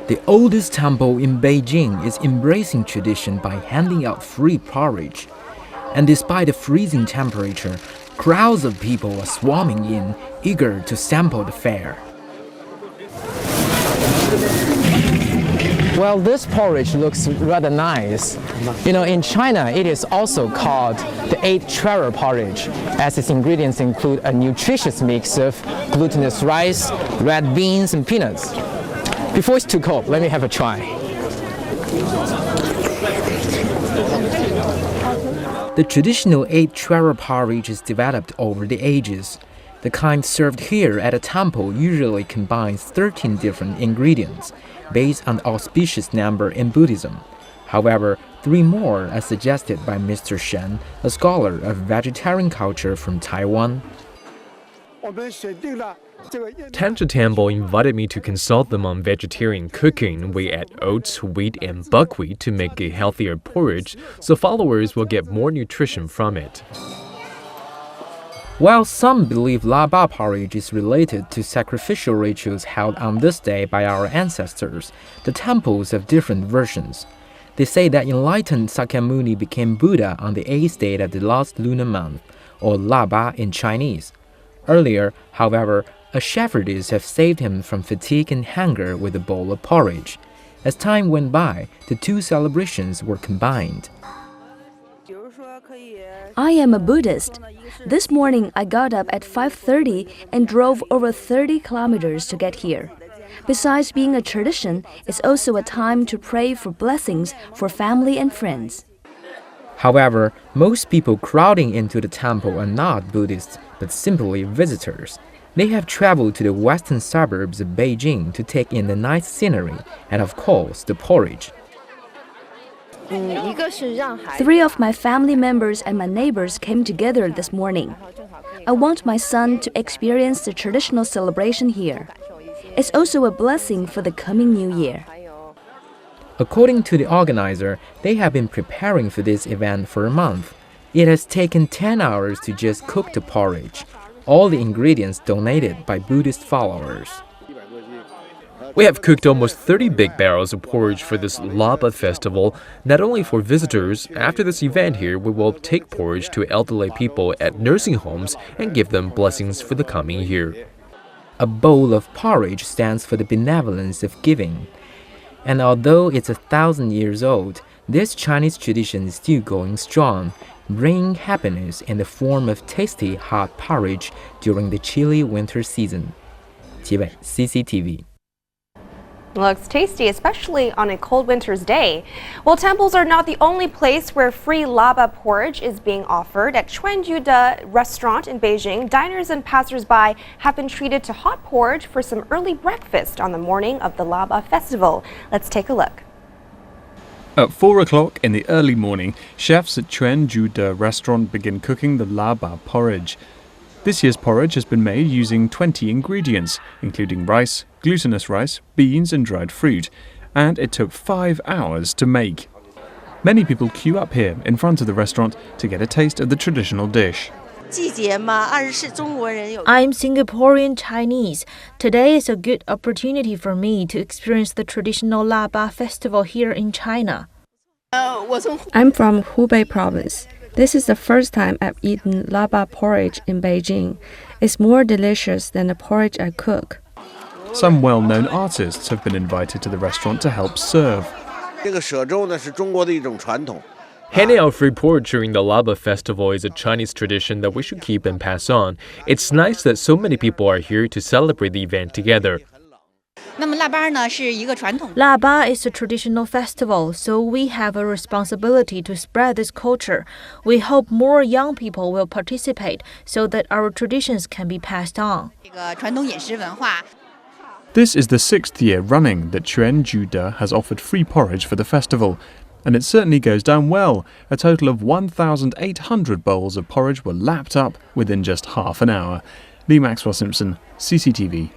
The oldest temple in Beijing is embracing tradition by handing out free porridge. And despite the freezing temperature, crowds of people are swarming in, eager to sample the fare. Well, this porridge looks rather nice. In China, it is also called the 8-treasure porridge, as its ingredients include a nutritious mix of glutinous rice, red beans, and peanuts. Before it's too cold, let me have a try. The traditional 8-treasure porridge is developed over the ages. The kind served here at a temple usually combines 13 different ingredients, based on the auspicious number in Buddhism. However, 3 more are suggested by Mr. Shen, a scholar of vegetarian culture from Taiwan. Tanzhe Temple invited me to consult them on vegetarian cooking. We add oats, wheat, and buckwheat to make a healthier porridge, so followers will get more nutrition from it. While some believe Laba porridge is related to sacrificial rituals held on this day by our ancestors, the temples have different versions. They say that enlightened Sakyamuni became Buddha on the 8th day of the last lunar month, or Laba in Chinese. Earlier, however, a shepherdess have saved him from fatigue and hunger with a bowl of porridge. As time went by, the 2 celebrations were combined. I am a Buddhist. This morning I got up at 5:30 and drove over 30 kilometers to get here. Besides being a tradition, it's also a time to pray for blessings for family and friends. However, most people crowding into the temple are not Buddhists, but simply visitors. They have traveled to the western suburbs of Beijing to take in the nice scenery and, of course, the porridge. 3 of my family members and my neighbors came together this morning. I want my son to experience the traditional celebration here. It's also a blessing for the coming new year. According to the organizer, they have been preparing for this event for a month. It has taken 10 hours to just cook the porridge, all the ingredients donated by Buddhist followers. We have cooked almost 30 big barrels of porridge for this Laba Festival, not only for visitors. After this event here, we will take porridge to elderly people at nursing homes and give them blessings for the coming year. A bowl of porridge stands for the benevolence of giving. And although it's 1,000 years old, this Chinese tradition is still going strong, bringing happiness in the form of tasty hot porridge during the chilly winter season. 齐伟 CCTV. Looks tasty, especially on a cold winter's day. Well, temples are not the only place where free Laba porridge is being offered. At Quanjude restaurant in Beijing, diners and passers-by have been treated to hot porridge for some early breakfast on the morning of the Laba Festival. Let's take a look. At 4 o'clock in the early morning, chefs at Quanjude restaurant begin cooking the Laba porridge. This year's porridge has been made using 20 ingredients, including rice, glutinous rice, beans and dried fruit, and it took 5 hours to make. Many people queue up here in front of the restaurant to get a taste of the traditional dish. I'm Singaporean Chinese. Today is a good opportunity for me to experience the traditional Laba Festival here in China. I'm from Hubei province. This is the first time I've eaten Laba porridge in Beijing. It's more delicious than the porridge I cook. Some well-known artists have been invited to the restaurant to help serve. Handing out free porridge during the Laba Festival is a Chinese tradition that we should keep and pass on. It's nice that so many people are here to celebrate the event together. Laba is a traditional festival, so we have a responsibility to spread this culture. We hope more young people will participate so that our traditions can be passed on. This is the 6th year running that Quanjude has offered free porridge for the festival, and it certainly goes down well. A total of 1,800 bowls of porridge were lapped up within just half an hour. Lee Maxwell Simpson, CCTV.